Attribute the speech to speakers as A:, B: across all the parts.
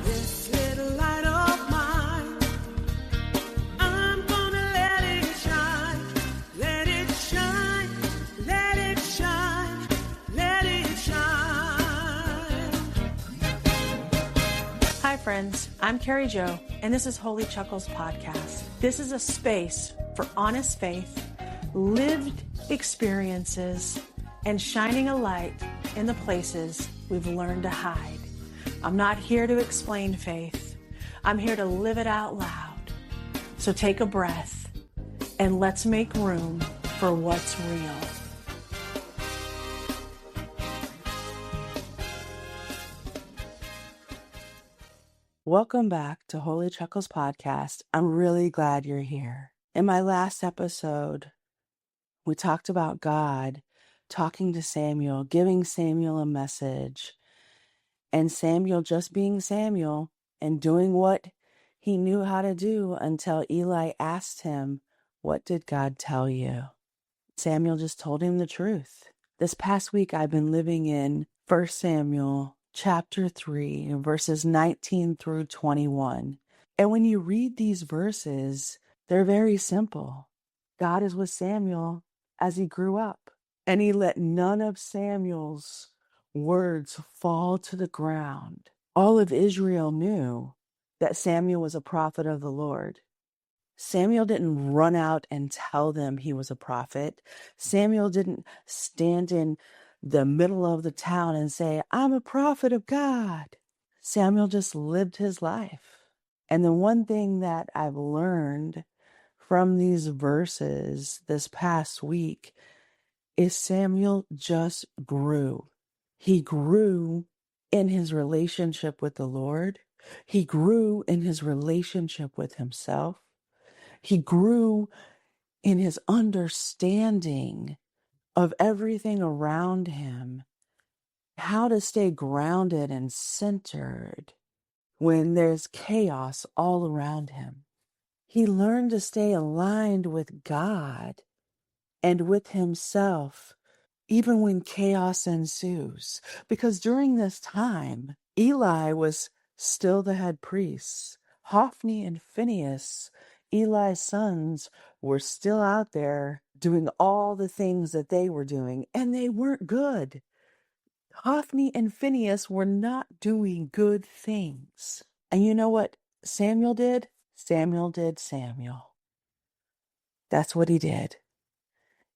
A: This little light of mine, I'm gonna let it shine. Let it shine, let it shine, let it shine.
B: Hi, friends. I'm Carrie Jo, and this is Holy Chuckles Podcast. This is a space for honest faith, lived experiences, and shining a light in the places we've learned to hide. I'm not here to explain faith. I'm here to live it out loud. So take a breath and let's make room for what's real. Welcome back to Holy Chuckles Podcast. I'm really glad you're here. In my last episode, we talked about God talking to Samuel, giving Samuel a message, and Samuel just being Samuel and doing what he knew how to do until Eli asked him, "What did God tell you?" Samuel just told him the truth. This past week, I've been living in 1 Samuel chapter 3, verses 19 through 21. And when you read these verses, they're very simple. God is with Samuel as he grew up, and he let none of Samuel's words fall to the ground. All of Israel knew that Samuel was a prophet of the Lord. Samuel didn't run out and tell them he was a prophet. Samuel didn't stand in the middle of the town and say, "I'm a prophet of God." Samuel just lived his life. And the one thing that I've learned from these verses this past week is Samuel just grew. He grew in his relationship with the Lord. He grew in his relationship with himself. He grew in his understanding of everything around him, how to stay grounded and centered when there's chaos all around him. He learned to stay aligned with God and with himself, even when chaos ensues. Because during this time, Eli was still the head priest. Hophni and Phinehas, Eli's sons, were still out there doing all the things that they were doing, and they weren't good. Hophni and Phinehas were not doing good things. And you know what Samuel did? Samuel did Samuel. That's what he did.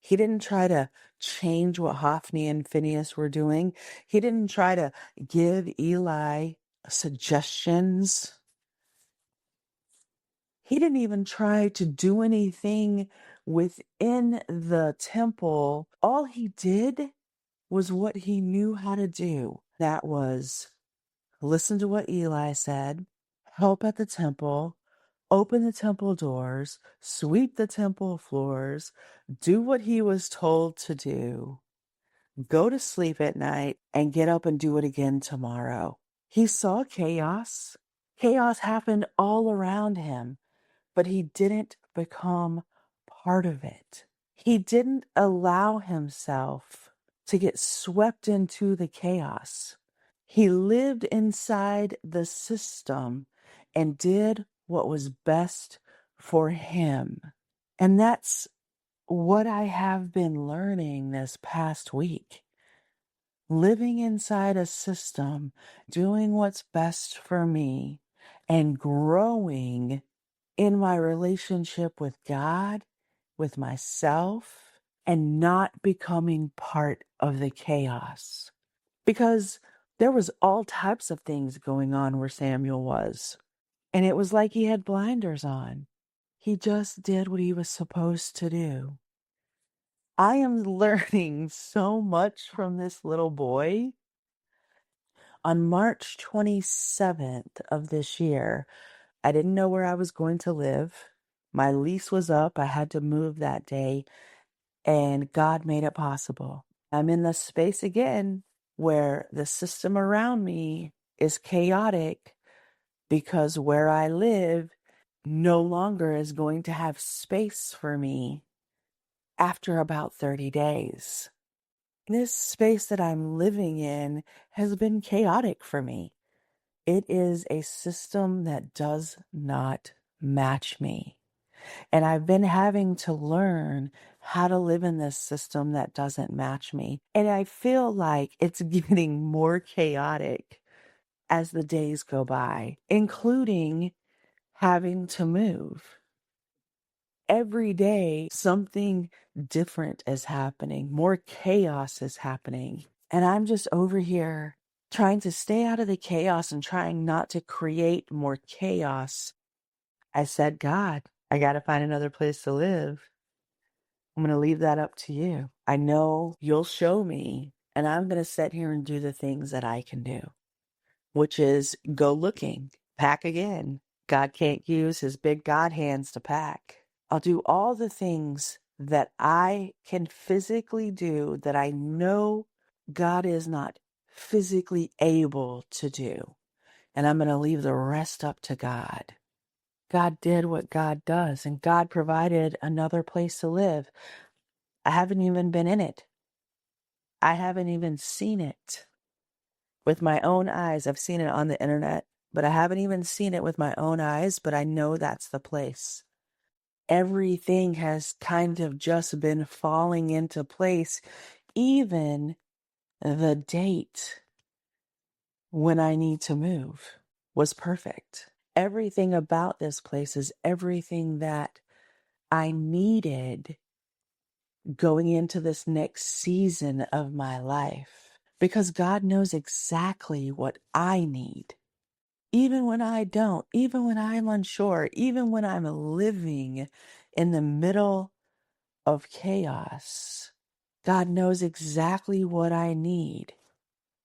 B: He didn't try to change what Hophni and Phinehas were doing. He didn't try to give Eli suggestions. He didn't even try to do anything within the temple. All he did was what he knew how to do. That was listen to what Eli said, help at the temple, open the temple doors, sweep the temple floors, do what he was told to do, go to sleep at night, and get up and do it again tomorrow. He saw chaos. Chaos happened all around him, but he didn't become part of it. He didn't allow himself to get swept into the chaos. He lived inside the system and did what was best for him. And that's what I have been learning this past week. Living inside a system, doing what's best for me, and growing in my relationship with God, with myself, and not becoming part of the chaos. Because there was all types of things going on where Samuel was. And it was like he had blinders on. He just did what he was supposed to do. I am learning so much from this little boy. On March 27th of this year, I didn't know where I was going to live. My lease was up. I had to move that day, and God made it possible. I'm in the space again where the system around me is chaotic because where I live no longer is going to have space for me after about 30 days. This space that I'm living in has been chaotic for me. It is a system that does not match me. And I've been having to learn how to live in this system that doesn't match me. And I feel like it's getting more chaotic as the days go by, including having to move. Every day, something different is happening, more chaos is happening. And I'm just over here trying to stay out of the chaos and trying not to create more chaos. I said, God, I got to find another place to live. I'm going to leave that up to you. I know you'll show me, and I'm going to sit here and do the things that I can do, which is go looking, pack again. God can't use his big God hands to pack. I'll do all the things that I can physically do that I know God is not physically able to do. And I'm going to leave the rest up to God. God did what God does, and God provided another place to live. I haven't even been in it. I haven't even seen it with my own eyes. I've seen it on the internet, but I haven't even seen it with my own eyes, but I know that's the place. Everything has kind of just been falling into place. Even the date when I need to move was perfect. Everything about this place is everything that I needed going into this next season of my life, because God knows exactly what I need. Even when I don't, even when I'm unsure, even when I'm living in the middle of chaos, God knows exactly what I need.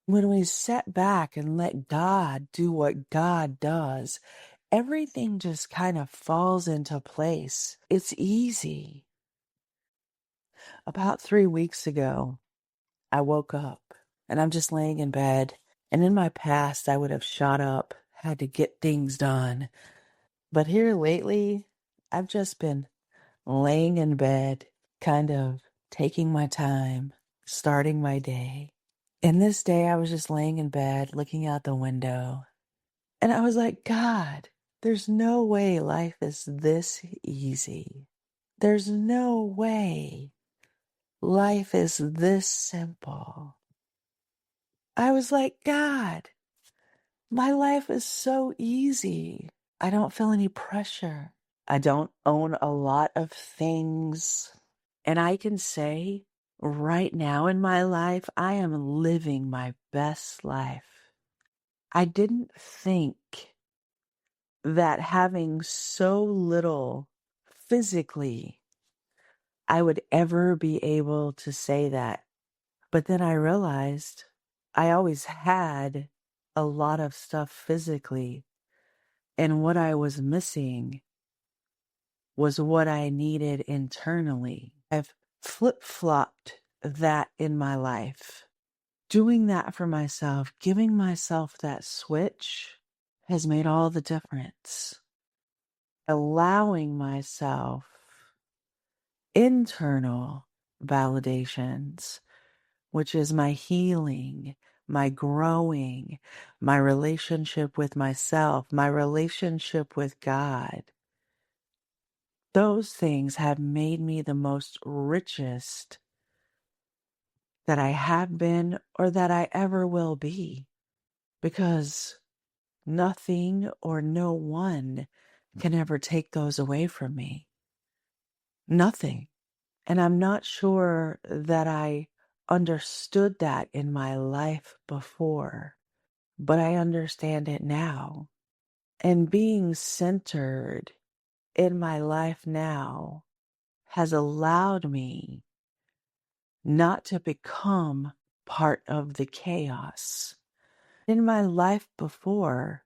B: When we sit back and let God do what God does, everything just kind of falls into place. It's easy. About 3 weeks ago, I woke up and I'm just laying in bed. And in my past, I would have shot up, had to get things done. But here lately, I've just been laying in bed, kind of taking my time, starting my day. And this day, I was just laying in bed, looking out the window. And I was like, God, there's no way life is this easy. There's no way life is this simple. I was like, God, my life is so easy. I don't feel any pressure. I don't own a lot of things. And I can say right now in my life, I am living my best life. I didn't think that having so little physically, I would ever be able to say that. But then I realized I always had a lot of stuff physically, and what I was missing was what I needed internally. I've flip-flopped that in my life. Doing that for myself, giving myself that switch has made all the difference. Allowing myself internal validations, which is my healing, my growing, my relationship with myself, my relationship with God. Those things have made me the most richest that I have been or that I ever will be, because nothing or no one can ever take those away from me. Nothing. And I'm not sure that I understood that in my life before, but I understand it now. And being centered in my life now has allowed me not to become part of the chaos. In my life before,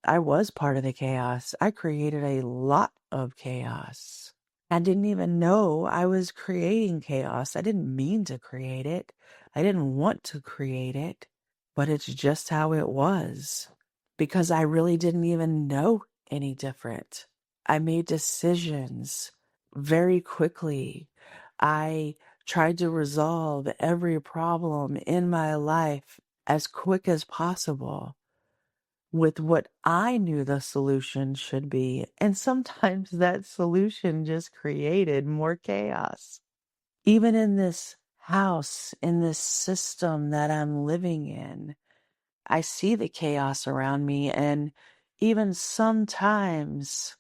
B: I was part of the chaos. I created a lot of chaos. I didn't even know I was creating chaos. I didn't mean to create it. I didn't want to create it, but it's just how it was, because I really didn't even know any different. I made decisions very quickly. I tried to resolve every problem in my life as quick as possible. with what I knew the solution should be. And sometimes that solution just created more chaos. Even in this house, in this system that I'm living in, I see the chaos around me. And even sometimes,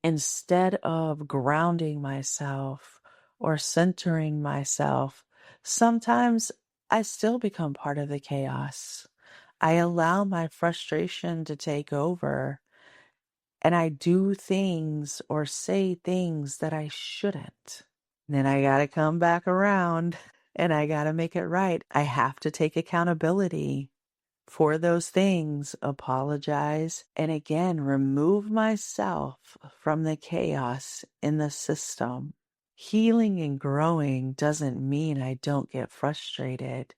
B: instead of grounding myself or centering myself, sometimes I still become part of the chaos. I allow my frustration to take over and I do things or say things that I shouldn't. Then I got to come back around and I got to make it right. I have to take accountability for those things, apologize, and again, remove myself from the chaos in the system. Healing and growing doesn't mean I don't get frustrated.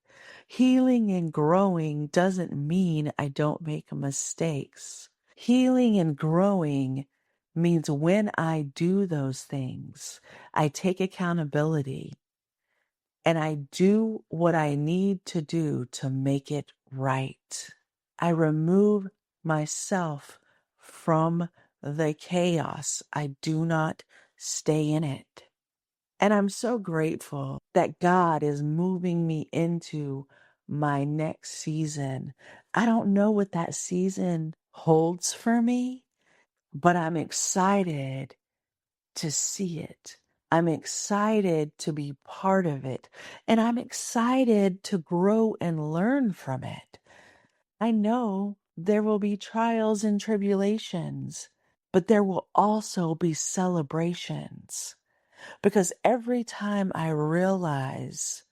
B: Healing and growing doesn't mean I don't make mistakes. Healing and growing means when I do those things, I take accountability and I do what I need to do to make it right. I remove myself from the chaos. I do not stay in it. And I'm so grateful that God is moving me into my next season. I don't know what that season holds for me, but I'm excited to see it. I'm excited to be part of it. And I'm excited to grow and learn from it. I know there will be trials and tribulations, but there will also be celebrations. Because every time I realize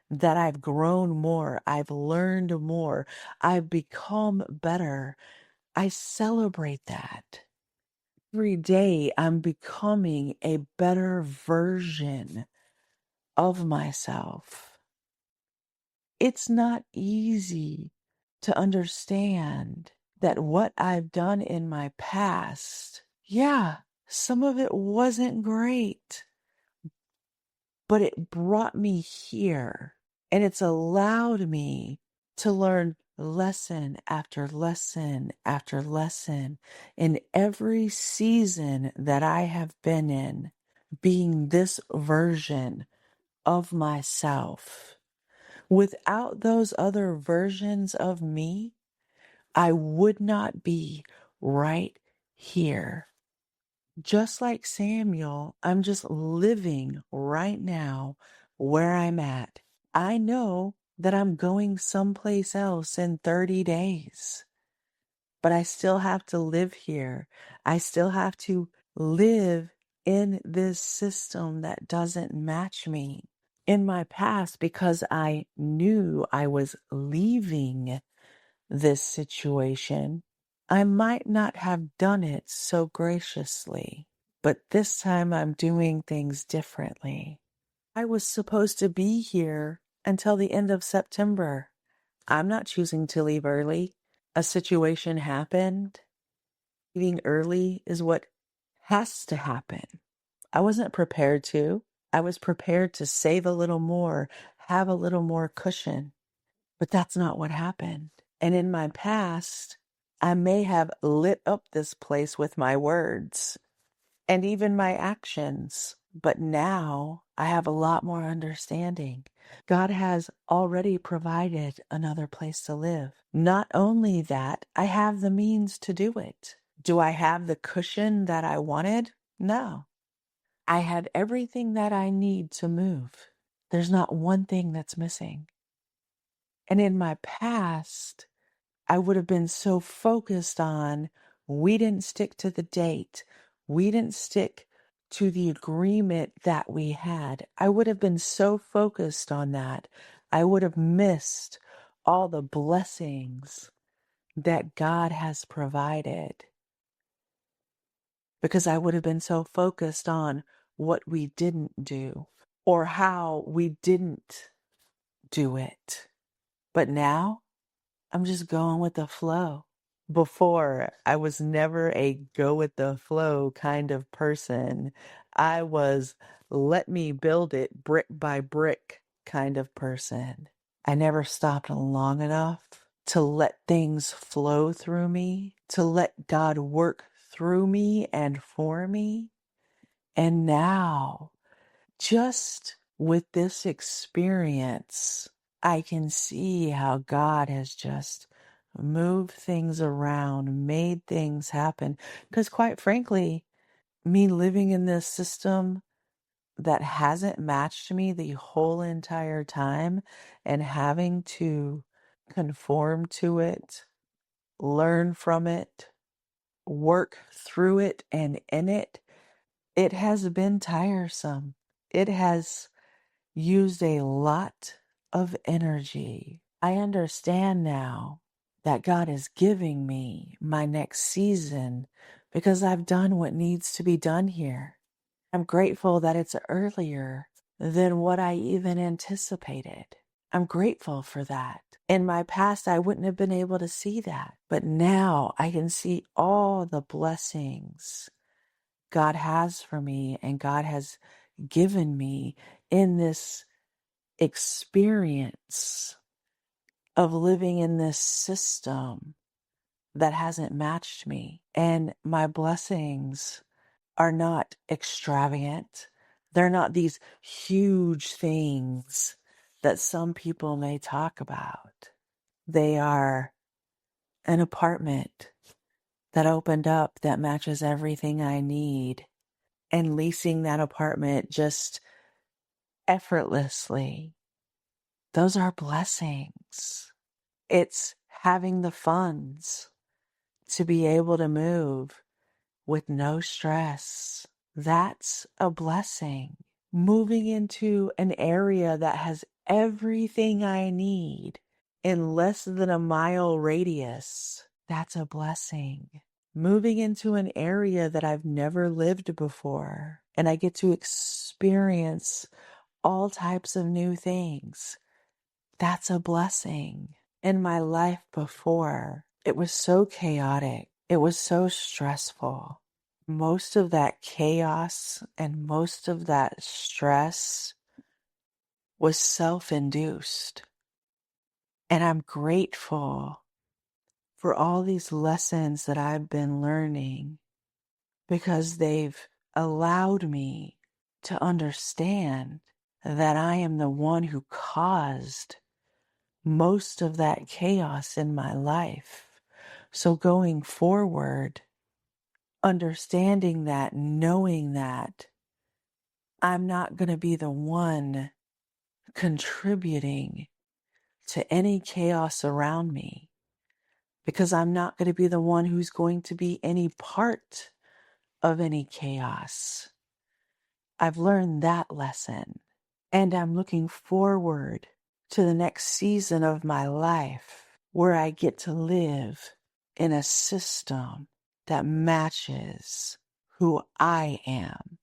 B: that I've grown more, I've learned more, I've become better, I celebrate that. Every day I'm becoming a better version of myself. It's not easy to understand that what I've done in my past, yeah, some of it wasn't great, but it brought me here and it's allowed me to learn lesson after lesson after lesson in every season that I have been in, being this version of myself. Without those other versions of me, I would not be right here. Just like Samuel, I'm just living right now where I'm at. I know that I'm going someplace else in 30 days, but I still have to live here. I still have to live in this system that doesn't match me. In my past, because I knew I was leaving this situation, I might not have done it so graciously. But this time I'm doing things differently. I was supposed to be here until the end of September. I'm not choosing to leave early. A situation happened. Leaving early is what has to happen. I wasn't prepared to. I was prepared to save a little more, have a little more cushion. But that's not what happened. And in my past, I may have lit up this place with my words and even my actions. But now I have a lot more understanding. God has already provided another place to live. Not only that, I have the means to do it. Do I have the cushion that I wanted? No. I had everything that I need to move. There's not one thing that's missing. And in my past, I would have been so focused on we didn't stick to the date. We didn't stick to the agreement that we had. I would have been so focused on that. I would have missed all the blessings that God has provided because I would have been so focused on what we didn't do or how we didn't do it. But now I'm just going with the flow. Before, I was never a go with the flow kind of person. I was let me build it brick by brick kind of person. I never stopped long enough to let things flow through me, to let God work through me and for me. And now, just with this experience, I can see how God has just moved things around, made things happen. Because quite frankly, me living in this system that hasn't matched me the whole entire time and having to conform to it, learn from it, work through it and in it, it has been tiresome. It has used a lot of energy. I understand now that God is giving me my next season because I've done what needs to be done here. I'm grateful that it's earlier than what I even anticipated. I'm grateful for that. In my past, I wouldn't have been able to see that. But now I can see all the blessings God has for me and God has given me in this experience of living in this system that hasn't matched me. And my blessings are not extravagant. They're not these huge things that some people may talk about. They are an apartment that opened up that matches everything I need, and leasing that apartment just effortlessly. Those are blessings. It's having the funds to be able to move with no stress. That's a blessing. Moving into an area that has everything I need in less than a mile radius. That's a blessing. Moving into an area that I've never lived before, and I get to experience all types of new things. That's a blessing. In my life before, it was so chaotic. It was so stressful. Most of that chaos and most of that stress was self-induced. And I'm grateful for all these lessons that I've been learning because they've allowed me to understand that I am the one who caused most of that chaos in my life. So going forward, understanding that, knowing that I'm not going to be the one contributing to any chaos around me, because I'm not going to be the one who's going to be any part of any chaos. I've learned that lesson, and I'm looking forward to the next season of my life where I get to live in a system that matches who I am